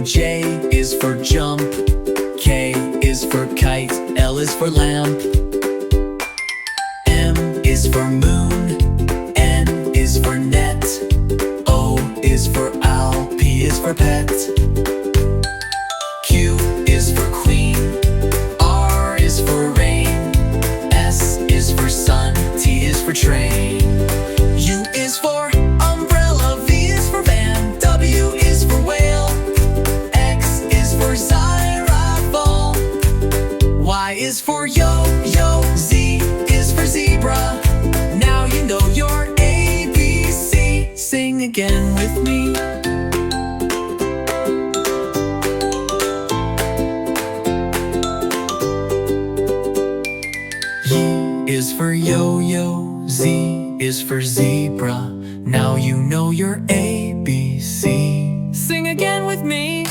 cream. J is for jump. K is for kite. L is for lamp. M is for moon. N is for net. O is for owl. P is for pet. Q is for queen. R is for rain. S is for sun. T is for train. U is for umbrella. V is for van. W is for whale. X is for xylophone. Y is for yo-yo. Z is for zebra. Now you know your ABC. Sing again with me. Y is for yo-yo. Z is for zebra. Now you know your ABC. Sing again with me.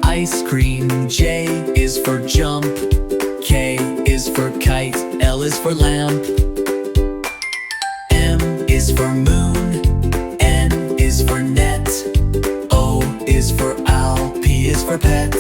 Ice cream. J is for jump. K is for kite. L is for lamp. M is for moon. N is for net. O is for owl. P is for pet.